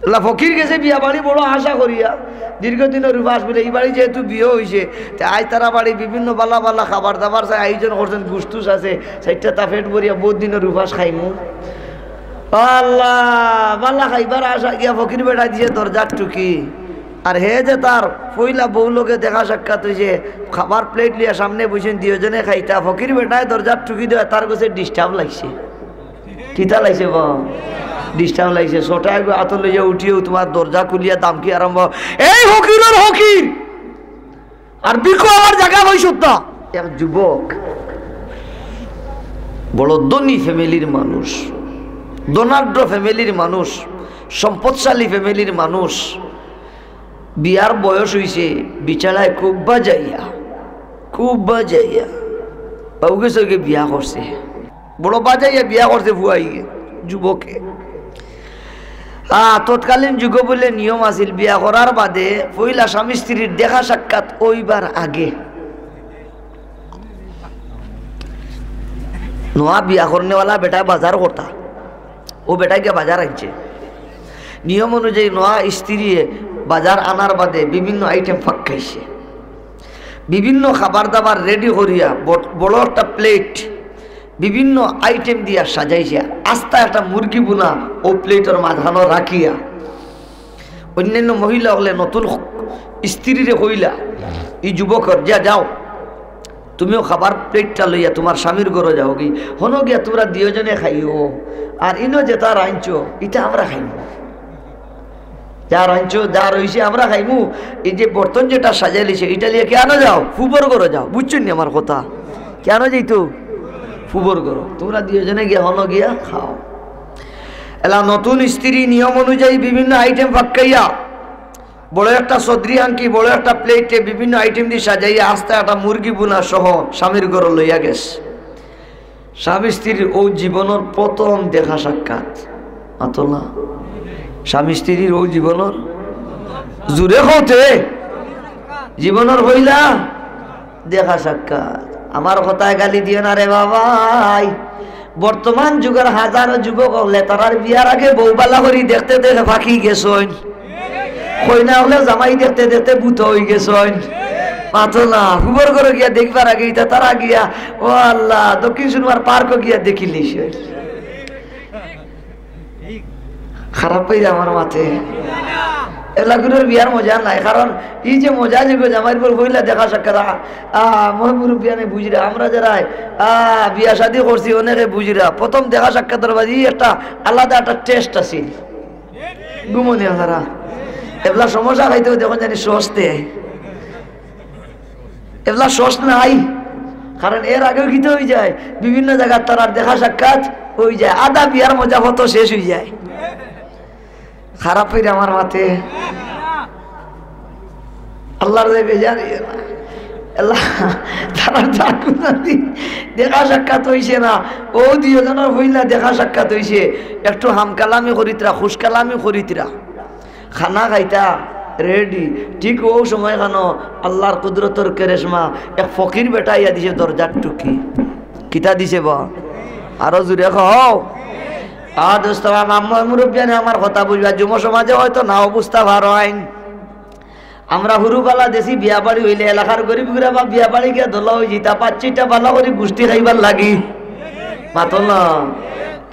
আল্লাহ ফকির গেছে বিয়া বাড়ি বড় আশা করিয়া দীর্ঘদিনের উপাস বলে এই বাড়ি যেহেতু বিয়ে হয়েছে আই তারা বাড়ি বিভিন্ন বালা বালা খাবার দাবার চাই আয়োজন করছেন গুস্তুস আছে সেইটা তা পেট ভরিয়া বহুত দিনের উপাস খাইমু আল্লাহ বাল্লা খাইবার আশা গিয়া ফকির বেড়া দিছে দরজার টুকি আর হে যে তার পইলা বউ লোকে দেখা সাক্ষাৎ হয়েছে খাবার প্লেট লিয়া সামনে বসেন দুজনে খাইতা ফকির বেটায় দরজার টুকি দেওয়া তার কাছে ডিস্টার্ব লাগছে কিতা লাগছে বা ডিস্টার্ব লাগছে ছোটায় আতর লইয়া উঠিও তোমার দরজা খুলিয়া দাম কি আরম্ভ এই ফকিরের ফকির আর বিকো আমার জায়গা হইছ তা এক যুবক বড় ধনী ফ্যামিলির মানুষ ধনাঢ্য ফ্যামিলির মানুষ সম্পদশালী ফ্যামিলির মানুষ বিয়ার বয়স হইছে বিছানায় খুব বাজাইয়া বাবুকে সঙ্গে বিয়া করছে বড় বাজাইয়া বিয়া করছে ভুয়াইকে যুবকে তৎকালীন যুগ বলে নিয়ম আছিল বিয়া করার বাদে পহিলা স্বামী স্ত্রীর দেখা সাক্ষাৎ ওইবার আগে নোয়া বিয়া করনেওয়ালা বেটা বাজার করতা ও বেটাকে বাজার আনছে নিয়ম অনুযায়ী নোয়া স্ত্রী বাজার আনার বাদে বিভিন্ন আইটেম ফাঁক খাইছে বিভিন্ন খাবার দাবার রেডি করিয়া বড় একটা প্লেট বিভিন্ন আইটেম দিয়া সাজাইছে আস্তা একটা মুরগি বুনা ও প্লেটের মাঝখানো রাখিয়া অন্যান্য মহিলা হলে নতুন স্ত্রীরে কইলা এই যুবকর যাও তুমিও খাবার প্লেটটা লইয়া তোমার স্বামীর ঘরে যাও কি হনো গিয়া তোমরা দুজনে খাইও আর ইনো যে তার আনছো এটা আমরা খাইব যা রাঁধছো যা রয়েছে আমরা খাইমু এই যে বর্তন যেটা সাজাইলিছে এটা লিয়ে কেন যাও ফুবর ঘরে যাও বুঝছো নি আমার কথা কেন যাইতো ফুবর করো তোমরা দুজনে গিয়া হলো গিয়া খাও এলা নতুন স্ত্রী নিয়ম অনুযায়ী বিভিন্ন আইটেম পাকাইয়া বড় একটা সদরি আঙ্কি বড় একটা প্লেটে বিভিন্ন আইটেম দিয়ে সাজাইয়া আস্তে একটা মুরগি বুনা সহ স্বামীর ঘর লইয়া গেছে স্বামী স্ত্রীর ও জীবনের প্রথম দেখা সাক্ষাৎ আতলা স্বামী স্ত্রীর ও জীবনের জুড়ে হতে জীবনের হইলা দেখা সাক্ষাৎ আমার কথায় গালি দিয়ে না রে বাবাই বর্তমান যুগের হাজারো যুবক হলে তারার বিয়ার আগে বউবালা করি দেখতে দেখে ফাঁকি গেছন কইনা হলে জামাই দেখতে দেখতে বুত হয়ে গেছন মাতো না হুবর করে গিয়া দেখবার আগে তারা গিয়া ও আল্লাহ দক্ষিণ সুরমার পার্ক গিয়া দেখিলিস খারাপ পাই আমার মাথে এলাগুলোর বিয়ার মজা নাই কারণ এই যে মজা যে জামাইর পর বইলা দেখা সাক্ষাৎ মুরব্বিয়ানে বুঝরা আমরা যারা বিয়া শাদি করছি অনেকে বুঝরা প্রথম দেখা সাক্ষাতের বাজি একটা আলাদা একটা টেস্ট আছে ঘুমনি তারা এগুলা সমস্যা খাইতেও দেখুন জানি সস্তে এগুলা সস নাই কারণ এর আগেও গীতে হয়ে যায় বিভিন্ন জায়গার তার দেখা সাক্ষাৎ হয়ে যায় আধা বিয়ার মজা হতো শেষ হয়ে যায় খারাপ হইলে আমার মাথে আল্লাহর বেজার দেখা সাক্ষাৎ হয়েছে না ও দুজনের হইলা দেখা সাক্ষাৎ হয়েছে একটু হামকালামি করিতরা খুশকালামি করিতরা খানা খাইতা রেডি ঠিক ও সময় কেন আল্লাহর কুদরতর কেরেশমা এক ফকির বেটা ইয়া দিছে দরজার টুকি কিতা দিছে বা আরো জুড়ে খাও দোস্ত মুরব্বিয়ানে আমার কথা বুঝবা যুব সমাজে হয়তো নাও বুঝতে ভালো আইন আমরা হুরুবালা দেশি বিয়া বাড়ি হইলে এলাকার গরিব গুড়া বা বিয়া বাড়ি গিয়ে দোলা হয়ে যেতা পাচ্ছিটা বালা করে গোষ্ঠী খাইবার লাগি মাতো না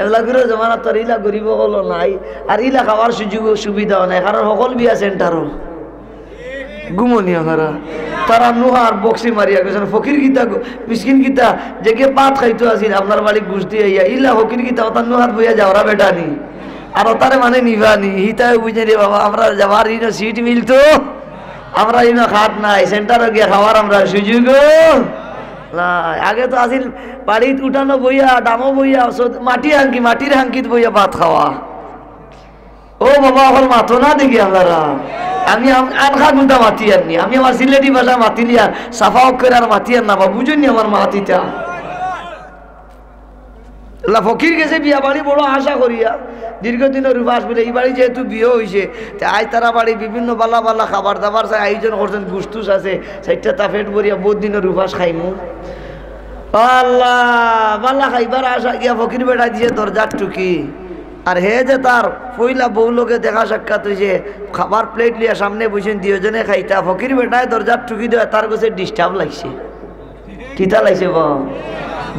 এগুলা করে জমানা তোর ইলা গরিব হলো নাই আর ইলা খাওয়ার সুযোগ সুবিধাও নাই কারণ সকল বিয়া সেন্টারও ঘুমনিয়া খারা তারা নোহার বক্সি মারিয়া গেছেন ফকির গীতা মিসকিন গীতা যে কে পাত খাইতো আসিল আপনার বাড়ি গুষ্টি আইয়া ইলা ফকির গীতা ওতার নোহার বইয়া যাওয়া বেটা নি আর ওতারে মানে নিবানি হিতায় বুঝে রে বাবা আমরা যাওয়ার ইনো সিট মিলতো আমরা ইনো খাট নাই সেন্টারে গিয়ে খাওয়ার আমরা সুযোগ আগে তো আসিল বাড়িত উঠানো বইয়া ডামো বইয়া মাটির হাঙ্কিত বইয়া ভাত খাওয়া ও বাবা এখন মাথো না দেখি আপনারা আমি আধা ঘন্টা মাতি আননি আমি আমার সিলেটি ভাষা মাতিলি আর সাফা করে আর মাতি আর না বা বুঝুনি আমার মাতিটা ফকির গেছে বিয়া বাড়ি বড় আশা করিয়া দীর্ঘদিনের উপাস বলে এই বাড়ি যেহেতু বিয়ে হয়েছে আজ তারা বাড়ি বিভিন্ন বালা বালা খাবার দাবার চাই আয়োজন করছেন গুস্তুস আছে সেইটা তা পেট ভরিয়া বহুত দিনের উপাস খাইমু আল্লাহ বালা খাইবার আশা গিয়া ফকির বেটা দিয়ে দরজার টুকি আর হে যে তার পইলা বউ লোকে দেখা সাক্ষাৎ হয়েছে, খাবার প্লেট লিয়া সামনে বসেন, দুজনে খাইতা, ফকির বেটায় দরজার ঠুকি দেওয়া, তার কাছে ডিস্টার্ব লাগছে। কিতা লাগছে বা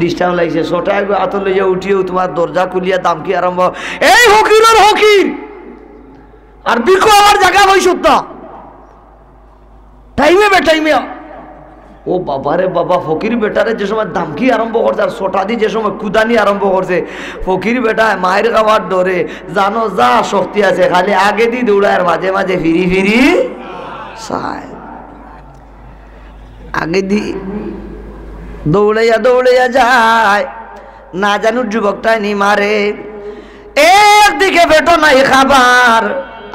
ডিস্টার্ব লাগছে। ছোটায় আতর লইয়া উঠিয়েও তোমার দরজা খুলিয়া দামকি আরম্ভ, এই হকিরের হকির, আর বিকো আমার জায়গা বইসত না টাইমে বেটাইমে। ও বাবারে বাবা, ফকির বেটারে যে সময় দামকি আরম্ভ করছে আর ছোটা দিয়ে যে সময় কুদানি আরম্ভ করছে, ফকির বেটা মায়ের খাওয়ার ডরে জানো যা শক্তি আছে খালি আগে দিয়ে দৌড়ায় আর মাঝে মাঝে ফিরি ফিরি চায়। আগে দি দৌড়াইয়া দৌড়াইয়া যায়, না জানুর যুবকটাই নি মারে। একদিকে বেটো নাই খাবার,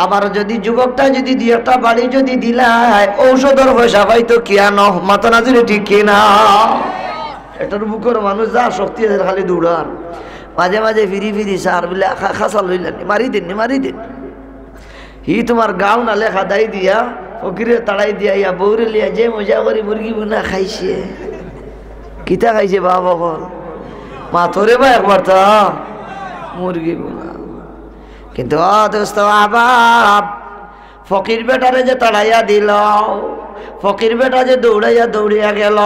আবার যদি যুবকটা যদি দুই একটা বাড়ি যদি দিলায় ঔষধের পয়সা পাইতো কিয়ানো মাথা নাজুরে ঠিক কিনা। এটার বুকের মানুষ যা শক্তি আছে খালি দৌড়ার, মাঝে মাঝে ফিরি ফিরি সার বলে খাসা লইলেন, মারি দিন মারি দিন। হি তোমার গাও নালে খাদাই দিয়া ফকিরে তাড়াই দিয়া ইয়া বৌরে লিয়া যে মজা করি মুরগি বুনা খাইছে। কিতা খাইছে বাবা বল মাথরে বা একবার তা মুরগি বুনা। কিন্তু দোস্ত আবাব ফকির বেটারে যে তাড়াইয়া দিল, ফকির বেটা যে দৌড়াইয়া দৌড়িয়া গেল,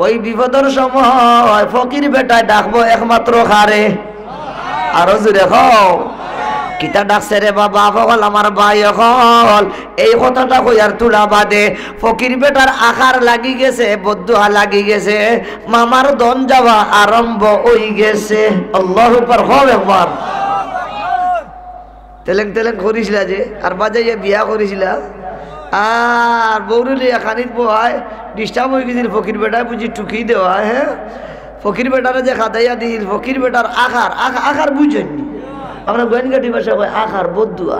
ওই বিপদের সময় ফকির বেটায় ডাকবো একমাত্র খারে। আরো জোরে খাও কিতা ডাকছে রে বাবা ফকল আমার ভাই হল। এই কথাটা কইয়ার তুলা বাদে ফকির বেটার আকার লাগি গেছে, বদুয়া লাগি গেছে, মামার দন যাওয়া আরম্ভ হই গেছে। আল্লাহু আকবার হল একবার। তেলেং তেলেং করিছিলা যে আর বাজাইয়া বিয়া করিছিলা আর বৌরুলি খানিত পোহায় ডিস্টার্ব হয়ে গেছিল, ফকির বেটায় বুঝি টুকি দেওয়া। হ্যাঁ ফকির বেটারে যে খাদাইয়া দিল, ফকির বেটার আকার আকার বুঝেননি, আমরা গোয়েনগাটি ভাষা কয় আকার বদুয়া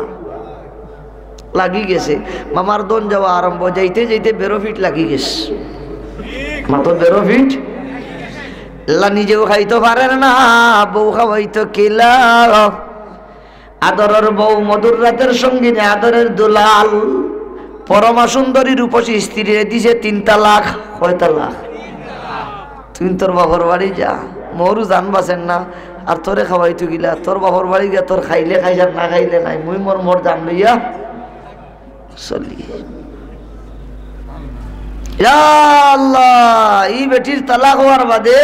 লাগি গেছে। মামার দন যাওয়া আরম্ভ, যাইতে যাইতে বেরোফিট লাগি গেছে, মাত্র বেরোফিট। আল্লাহ নিজেও খাইতে পারেন না, বউ খাওয়াইতো কিলা। আদরের বউ মধুর রাতের সঙ্গিনী, আদরের দুলাল, পরমা সুন্দরী রূপসী স্ত্রী দিছে 3 তালাক। কয় তালাক? তুই তোর বাবার বাড়ি যা, মোরও জান বাসেন না, আর তোরে খাওয়াইতো গিলা তোর বাবার বাড়ি গিয়া তোর খাইলে খাইসার না খাইলে নাই, মুই মোর জান লইয়া চলি। আল্লাহ ই বেটির তালাক হওয়ার বাদে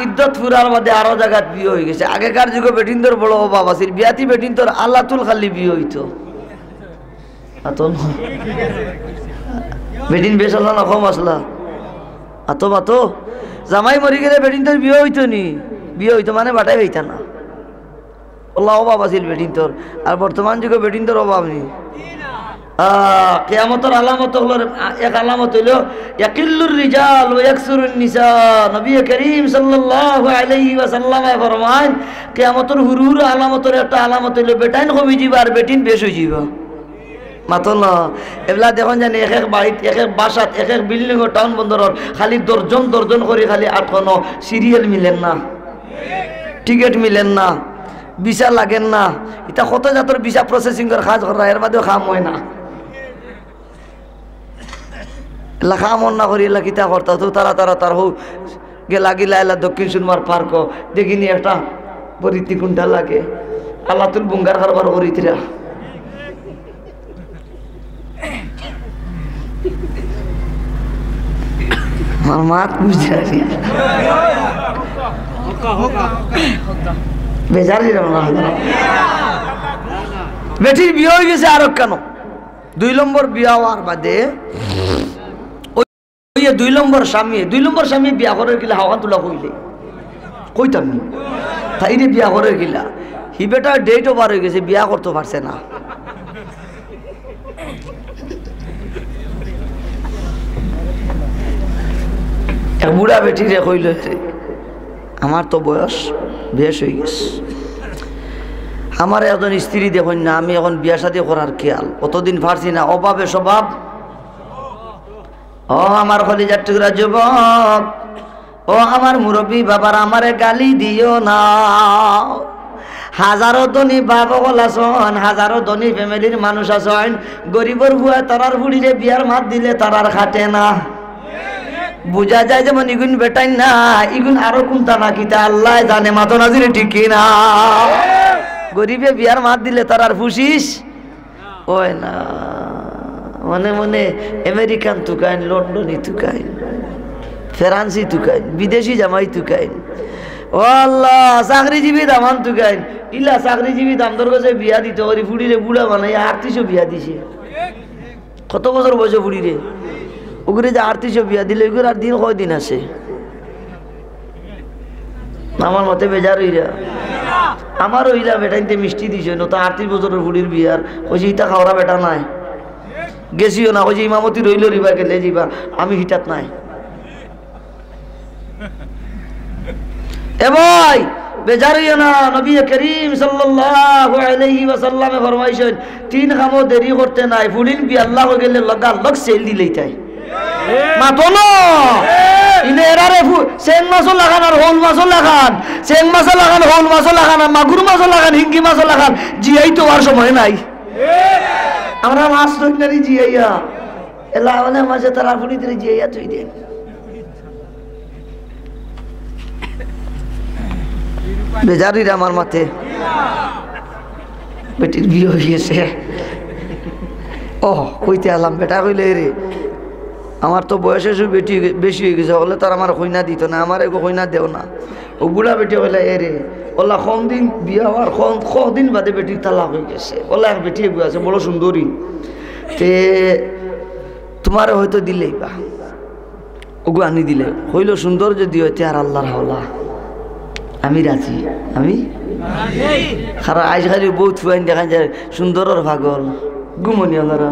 ইদ্যত ফুরার বাদে আরো জায়গাত বিয়ে হয়ে গেছে। আগেকার যুগে বেটিনদের বড় অভাব আছে, বিয়াতি বেটিনদের আল্লাতুল খালি বিয়ে হইতো। বেটিন বেশ আসলা না কম আসলা আতো বাতো, জামাই মরি গেলে বেটিনদের বিয়ে হইতো নি, বিয়ে হইতো মানে বাটাই হইতা না। আল্লাহ অভাব আছিল বেটিনতর, আর বর্তমান যুগে বেটিনদের অভাব নেই। কিয়ামতের আলামত হলো, এক আলামত হইল ইয়াকিল্লুর রিজাল ওয়া ইয়াকসুরুন নিসা। নবী করিম সাল্লাল্লাহু আলাইহি ওয়াসাল্লাম ফরমান কিয়ামতের হুরুর আলামতের একটা আলামত হইল বেটাইন কমি যাইবা আর বেটিন বেশ হয়ে যাইবা। মাতো না এগুলা দেখুন জানি এক এক বাড়িত এক এক বাসাত এক এক বিল্ডিং ও টাউন বন্দরর খালি দর্জন দর্জন করে খালি আটকানো, সিরিয়াল মিলেন না, টিকিট মিলেন না, ভিসা লাগেন না। এটা কত জাতর ভিসা প্রসেসিং করে কাজ করা, এর বাদেও কাম হয় না। এলা কাম না করি এলা কিতা করতা তো তারা তারা তার হো গেলা গিলা এলা দক্ষিণ সুনমার পার্ক দেখিনি একটা পরিতি কুণ্ঠা লাগে, আল্লাহ তুল বুঙ্গার কারবার করিতিরা। আমার মাত বুঝতে বেজার বেটির বিয়ে হয়ে গেছে। আর কেন 2 নম্বর বিয়া হওয়ার বাদে 2 নম্বর স্বামী বিয়া করে গেলে হাওয়া তোলা কইলে কইতাম তাইরে বিয়া করে গেলা, হি বেটার ডেট ওভার হয়ে গেছে, বিয়া করতে পারছে না। এক বুড়া বেটিরে কইল আমার তো বয়স বেশ হয়ে গেছে, আমার একজন স্ত্রী দেখুন না, আমি এখন বিয়া শাদী করার খেয়াল অতদিন পারছি না, অভাবে স্বভাব। ও আমার কলিজার টুকরা যুবক, ও আমার মুরব্বী বাবার, আমারে গালি দিও না। হাজারো ধনী বাবা আছেন, হাজারো ধনী ফ্যামিলির মানুষ আছেন, গরিবর ভুয়া তারার বুড়িরে বিয়ার মাত দিলে তারার খাটে না। বুঝা যায় যেমন ইগুন বেটাই না, ইগুন আরো কোনটা না কিতা আল্লাহ জানে। মাতো নাজিরে ঠিক না? গরিবে বিয়ার মাত দিলে তার আর ফুসিস ওই না। মনে মনে আমেরিকান তুকাইন, লন্ডনী তুকাইন, ফ্রান্সি তুকাইন, বিদেশি জামাই তুকাইন। ও আল্লাহ, চাকরিজীবী দামান তুকাইন। ইলা চাকরিজীবী দাম তোর কাছে বিয়া দিতে পারি, ফুড়িরে বুড়া বানাই 3800 বিয়া দিছে। কত বছর বয়সে ফুড়িরে ওগুলো যে 3800 বিয়া দিলে ওগুলো আর দিন কয় দিন আছে? আমার মতে বেজার হইরা আমার হইলা বেটাইতে মিষ্টি দিছে না তো 38 বছরের ফুড়ির বিয়ার কইছি ইটা খাওয়া বেটা নাই গেছিও না, কইছি ইমামতি রইল রিবা গেলে যাইবা, আমি হিটাত নাই। এ ভাই বেজার হইও না। নবী করিম সাল্লাল্লাহু আলাইহি ওয়াসাল্লামে ফরমাইছেন 3 কামো দেরি করতে নাই। ফুলিন বি আল্লাহ হয়ে গেলে লগা লগ সেল দিলেই তাই মাতো না। ইনে এরারে সেং মাছও লাগান আর হোল মাছও লাগান, সেং মাছও লাগান, হোল মাছও লাগান, আর মাগুর মাছও লাগান, হিঙ্গি মাছও লাগান, জিয়াই তো আর সময় নাই। আমরা মাছ ধরি জিয়াইয়া এলা মানে মাঝে তারা ফুলি দিলে জিয়াইয়া তুই দেন। বেজারির আমার মাথে বেটির বিয়ে হয়ে গেছে। ও কইতে আলাম বেটা কইলে রে আমার তো বয়স বেটি বেশি হয়ে গেছে, বলে তার আমার কইনা দিত না, আমার এগো কইনা দেও না। ও বুড়া বেটি বলে এ রে ওলা কম দিন বিয়া হওয়ার কদিন বাদে বেটির তালাক হয়ে গেছে। ওলা এক বেটি এগো আছে বড় সুন্দরী, তে তোমার হয়তো দিলেই বা ওগো আনি দিলে হইল সুন্দর যদি হইতে আর আল্লাহর হাওলা আমি রাজি। আমি খারা আজ খালি বহুত ফুয়াইন দেখান যায় সুন্দরের পাগল গুমনি আমরা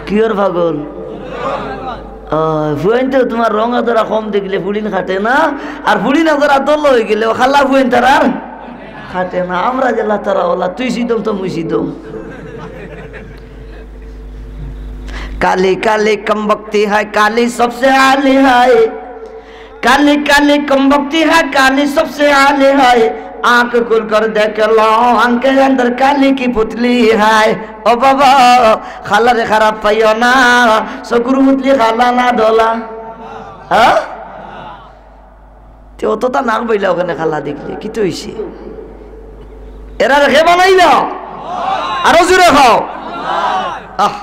কিয়র পাগল। ফুয়াইন তো তোমার রং আদরা কম দেখলে ফুড়িন খাটে না, আর ফুড়িন আদরা দল হয়ে গেলে খাল্লা ফুয়াইন তার আর খাটে না। আমরা জেলা তারা ওলা তুই সিদম তো মুই সিদম। काले काले कम बख्ती है काली सबसे आले है, काले काले कम बख्ती है काली सबसे आले है, आंख खुल कर देख लो आंख के अंदर काली की पुतली है। ओ बाबा खाला रे खराब पाइयो ना सकुरु पुतली खाला ना डोला। हाँ ते तो ता नाक बैला ओखाने खाला देखले कि तो হইছে এরা রেখে বানাইলো আরো জোরে খাও। আহ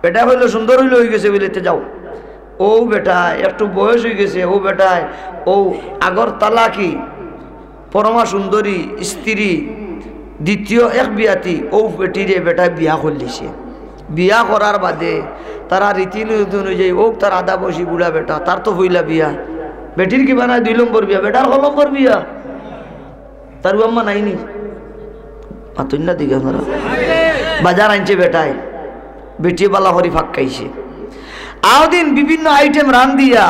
বেটা হইলো সুন্দর হইলো হয়ে গেছে বলেতে যাও। ও বেটা একটু বয়স হয়ে গেছে, ও বেটায় ও আগর তালাকি পরমা সুন্দরী স্ত্রী দ্বিতীয় এক বিয়াতি ও বেটিরে বেটায় বিয়া করলিছে। বিয়া করার বাদে তারা রীতিনীতি অনুযায়ী ও তার আধা বয়সী বুড়া বেটা তার তো হইলা বিয়া, বেটির কি বানায় 2 নম্বর বিয়া, বেটার ক নম্বর বিয়া তার আম্মা নাইনি মাতুন্না দিকে আমরা বাজার আনছে বেটায় বেটি বালা হরি ফাঁকাইছে। আউদিন বিভিন্ন আইটেম রান দিয়া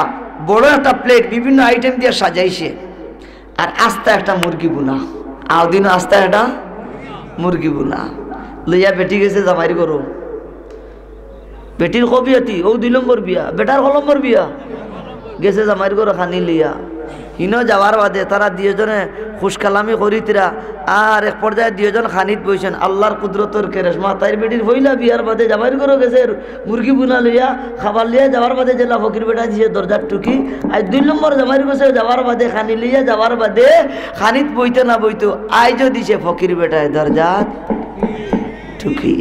বড় একটা প্লেট বিভিন্ন আইটেম দিয়া সাজাইছে, আর আস্তা একটা মুরগি বুনা। আউদিন আস্তা একটা মুরগি বুনা লইয়া বেটি গেছে জামাইরি করো। বেটির কবিয়াতি ও 2 নম্বর বিয়া, বেটার ক নম্বর বিয়া গেছে জামাইরি করো খানি লইয়া। হিনো যাওয়ার বাদে তারা 2 জনে খুশকালামি করিতরা আর এক পর্যায়ে 2 জন খানিত বইছেন। আল্লাহর কুদরতর কেরেশমা তাইর বেটির হইলা বিয়ার বাদে জামাইর করো গেছে মুরগি বুনা লইয়া খাবার লিয়া যাওয়ার বাদে জেলা ফকির বেটা দিছে দরজার টুকি। আর 2 নম্বর জামাইর কাছে যাওয়ার বাদে খানি লইয়া যাওয়ার বাদে খানিত বইতে না বইতো আইজও দিছে ফকির বেটায় দরজার টুকি।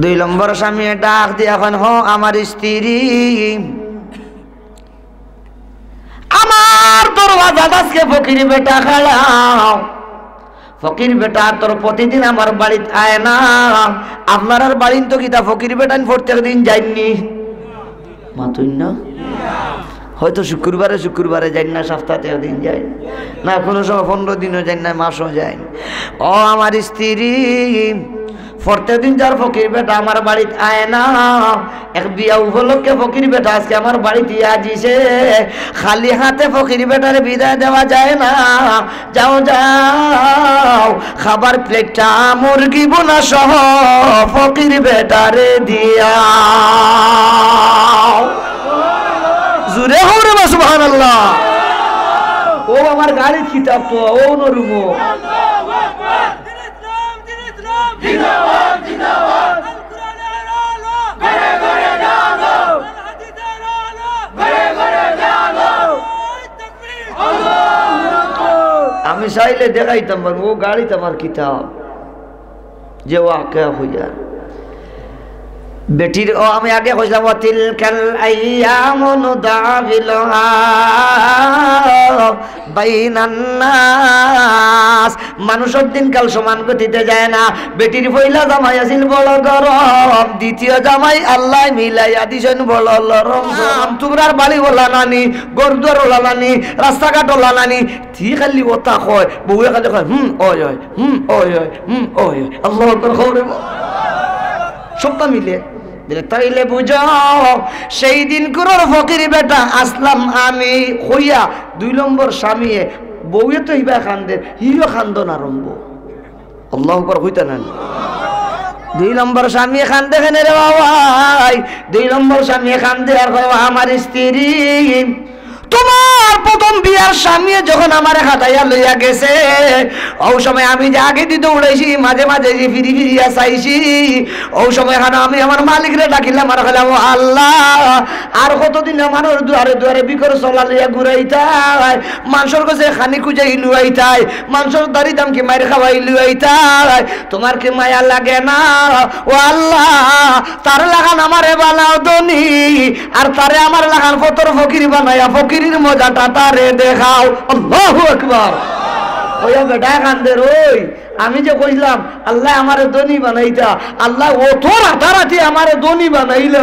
2 নম্বর স্বামী ডাক দিয়ে এখন হ আমার স্ত্রী আমার দরওয়াজা আজকে ফকির বেটা খাড়াও। ফকির বেটা তোর প্রতিদিন আমার বাড়িতে আয় না, আপনার আর বাড়িন তো কিতা ফকির বেটান প্রত্যেক দিন যাইনি মাতুন না, হয়তো শুক্রবারে যাই না, সপ্তাহে দিন যাই না, কোনো সময় 15 দিনও যাই না, মাসও যাই। ও আমার স্ত্রী প্রত্যেক দিন যার ফকির বেটা আমার বাড়িতে আয় না, এক বিয়া উপলক্ষে ফকির বেটা আজকে আমার বাড়িতে আজিছে, খালি হাতে ফকির বেটারে বিদায় দেওয়া যায় না। যাও যাও খাবার প্লেটটা মুরগি বোনা সহ ফকির বেটারে দিয়া জুড়ে হরে বা সুবহানাল্লাহ। ও আমার গাড়ি খিতাব তো ও নরুমো জিন্দাবাদ জিন্দাবাদ আল কোরআনের আলো ঘরে ঘরে জাগো আল হাদিসের আলো চাইলে দেখাইতাম ও গাড়িতে আমার কিতাব যে ওয়াকে হইয়া বেটির ও আমি আগে কইলাম তিল কাল আইয়ামু নুদাবিলহা বাইনান নাস মানুষের দিনকাল সমান গতিতে যায় না বেটির পয়লা জামাই আছিল বড় গরম দ্বিতীয় জামাই আল্লাহ মিলাইয়া দিছেন বড় লরম তোমরার বাড়ি বলা নানি গরদুয়ার ওলা নানি রাস্তাঘাট ওলা নানি থি খালি ওতা কয় বউয়ে খালি কয় ওই ওই ওই ওই ওই আল্লাহু আকবার খবরে সবটা মিলে তাইলে বুঝাও সেই দিন কুরোর ফকির বেটা আসলাম আমি হইয়া 2 নম্বর স্বামী বউয়ে তো হিবা খান্দে হিও খান্দন আরম্ভ আল্লাহু আকবার হইতা না 2 নম্বর স্বামী খান্দে কেন রে বাবাই 2 নম্বর স্বামী খান্দে আর আমার স্ত্রী তোমার প্রথম বিয়ার স্বামী যখন আমার খাতাইয়া লইয়া গেছে ও সময় আমি যে আগে দিতে উড়াইছি মাঝে মাঝে যে ফিরি ফিরিয়া চাইছি ও সময় এখানে আমি আমার মালিকরে ডাকিলাম আর খেলাম আল্লাহ আর কতদিন আমার দুয়ারে দুয়ারে বিকর চলা লইয়া ঘুরাইতাই মানুষের কাছে খানি খুঁজাই লুয়াইতাই মানুষের দাড়ি দাম কি মায়ের খাওয়াই লুয়াইতাই তোমার কি মায়া লাগে না ও আল্লাহ তার লাগান আমারে বানাও দনি আর তারে আমার লাগান ফতর ফকির বানাইয়া ফকির মজাটা তারে দেখাও আল্লাহু আকবার ওয়া বেটা কান্দে রই আমি যে কইলাম আল্লাহ আমারে ধনী বানাইতা আল্লাহ ও তো রাতারাতি আমারে ধনী বানাইল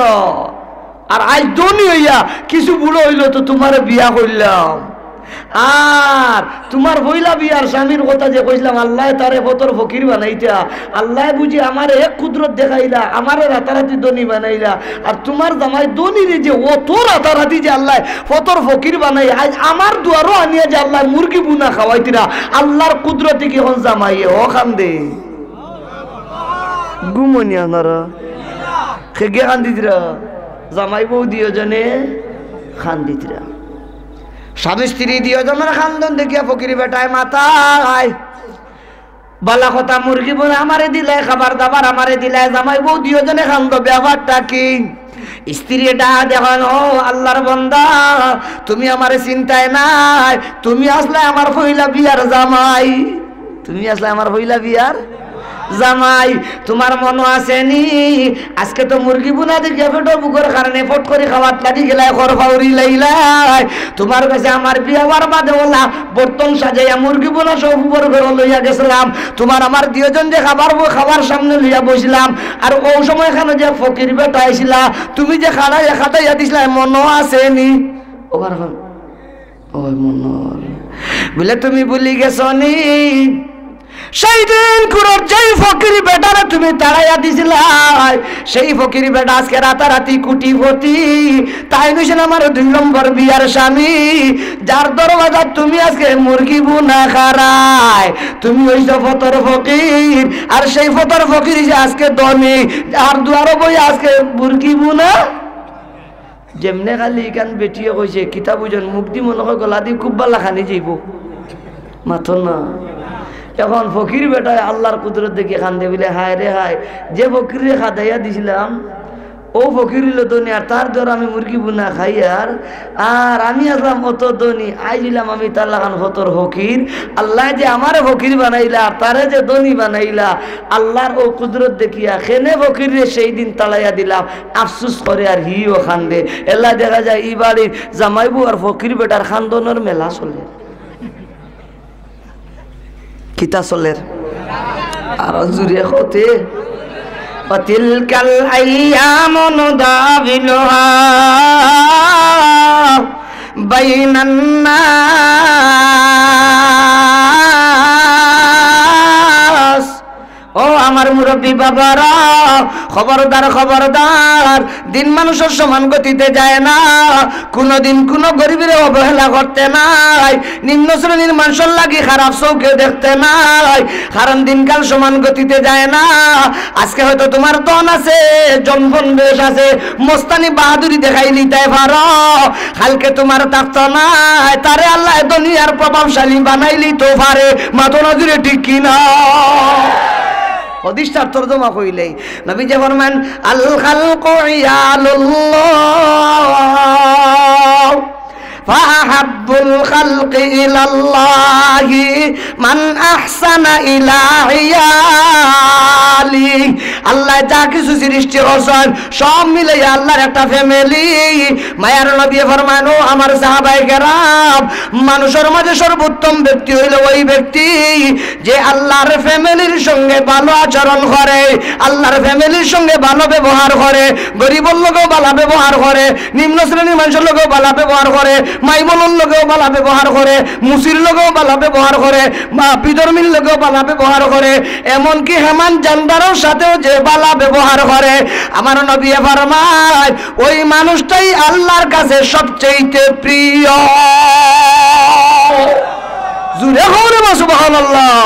আর আজ ধনী হইয়া কিছু বুড়ো হইলো তো তোমারে বিয়া করলাম আর তোমার হইলা বিয়ার স্বামীর কথা যে কইলাম আল্লাহ তারে ফতর ফকির বানাইতা আল্লাহ বুঝি আমার এক কুদরত দেখাইলা আমারে রাতারাতি ধনী বানাইলা আর তোমার জামাই ধনীর যে অত রাতারাতি যে আল্লাহ ফতর ফকির বানাই আজ আমার দুয়ারও আনিয়া যে আল্লাহ মুরগি বুনা খাওয়াইতিরা আল্লাহর কুদরতি কি হন জামাই ও খান্দে ঘুমনি আপনারা খেগে খান্দিতরা জামাই বউ দিও জনে খান্দিতরা স্বামী স্ত্রী দুজনের খান্দন দেখিয়া ফকির বেটায় মাথায় বালা কথা মুরগি বলে আমারে দিলে খাবার দাবার আমারে দিলে জামাই বউ দুজনে খান্দ ব্যাপারটা কি স্ত্রী ডা দেখেন ও আল্লাহর বান্দা তুমি আমারে চিন্তায় নাই তুমি আসলে আমার পহিলা বিয়ার জামাই তুমি আসলে আমার পহিলা বিয়ার জামাই তোমার মন আসেনি আজকে তো মুরগি বুনা দিকে ফটো বুকের কারণে ফট করে খাওয়াত লাগি গেলাই খরফাউরি লাইলাই তোমার কাছে আমার বিয়া বার বাদে ওলা বর্তন সাজাইয়া মুরগি বুনা সব উপর করে লইয়া গেছিলাম তোমার আমার দুইজন যে খাবার সামনে লইয়া বসলাম আর ওই সময় এখানে যে ফকির বেটা আইছিলা তুমি যে খাটাইয়া দিছিলা মন আসেনি ওবার ওই মন বলে তুমি ভুলি গেছো নি সেই দিন কুরোর যেই ফকির বেটারে তুমি তাড়াইয়া দিছিলা সেই ফকির বেটা আজকে রাতারাতি কুটিপতি তাই নিছেন আমার 2 নম্বর বিয়ার স্বামী যার দরওয়াজা তুমি আজকে মুরগি বুনা খারায় তুমি হইছো ফতর ফকির আর সেই ফতর ফকির যে আজকে ধনী আর দুয়ারও বই আজকে মুরগি বুনা যেমনে খালি কান বেটিয়ে কইছে কিতাব বুঝন মুখ দি মনে হয় গলা দি খুব ভালো খানি যাইব মাথন না এখন ফকির বেটায় আল্লাহর কুদরত দেখে খান্দে বলে হায় রে হায় যে ফকিরে খাদাইয়া দিছিলাম ও ফকির ধনী আর তার দ্বারা আমি মুরগি বুনা খাই আর আমি আসলাম অত ধনী আইছিলাম আমি তার লাগান ফতর ফকির আল্লাহ যে আমারে ফকির বানাইলা আর তারে যে ধনী বানাইলা আল্লাহর ও কুদরত দেখিয়া খেনে ফকির রে সেই দিন তাড়াইয়া দিলাম আফসুস করে আর হিও খান্দে এলা দেখা যায় ই বাড়ির জামাইবু আর ফকির বেটার খান্দনের মেলা চলে কিতা চলের আর জুড়ে হতে তিলকাল আইয়ামু নুদাবিলুহা বাইনান নাস ও আমার মুরব্বী বাবারা খবরদার খবরদার দিন মানুষের সমান গতিতে যায় না কোনদিন কোন গরিবের অবহেলা করতে নাই নিম্ন শ্রেণীর মানুষের লাগি খারাপ চৌকে দেখতে নাই কারণ দিনকাল সমান গতিতে যায় না আজকে হয়তো তোমার দন আছে জনবন বেশ আছে মস্তানি বাহাদুরি দেখাই নিতে পারো কালকে তোমার থাকতো নাই তারে আল্লাহ দুনিয়ার প্রভাবশালী বানাইলি তো পারে মাথা নজরে ঠিক কিনা হদিসটার তরজমা কইলেই নবী যে ফরমান আল খালকু ইয়ালুল্লাহ ফাহাব্বুল খালকি ইলাল্লাহি মান আহসানা ইলা ইয়ালি। আল্লাহ যা কিছু সৃষ্টি করছেন সব মিলে আল্লাহর একটা ফ্যামিলি। মায়ার নবী ফরমান, ও আমার সাহাবায়ে কেরাম, মানুষের মাঝে সর্বোত্তম ব্যক্তি হইল ওই ব্যক্তি যে আল্লাহর ফ্যামিলির সঙ্গে ভালো আচরণ করে, আল্লাহর ফ্যামিলির সঙ্গে ভালো ব্যবহার করে, গরিবের লোকেও ভালো ব্যবহার করে, নিম্ন শ্রেণীর মানুষের লোকেও ভালো ব্যবহার করে, মাইবনের লোকেও ভালো ব্যবহার করে, মুসির লোকেও ভালো ব্যবহার করে, বা বিধর্মীর লোকেও ভালো ব্যবহার করে, এমনকি হেমান জানদারের সাথেও যে ভালো ব্যবহার করে, আমার নবী ফরমায় ওই মানুষটাই আল্লাহর কাছে সবচেয়ে প্রিয়। জুড়ে হরে সুবহানাল্লাহ।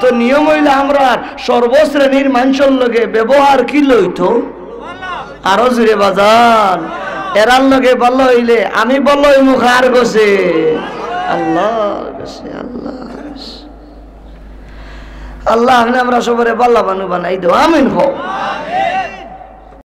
তো নিয়ম হইলে আমরা সর্বশ্রেণীর মানুষের লগে ব্যবহার কি লইতো আরো জুড়ে বাজান, এরার লগে ভালো হইলে আমি বলো মুখ আর গেছে আল্লাহ গেছে আল্লাহ আল্লাহ আমরা সবারে বাল্লা বানু বানাই দেব, আমিন হোক।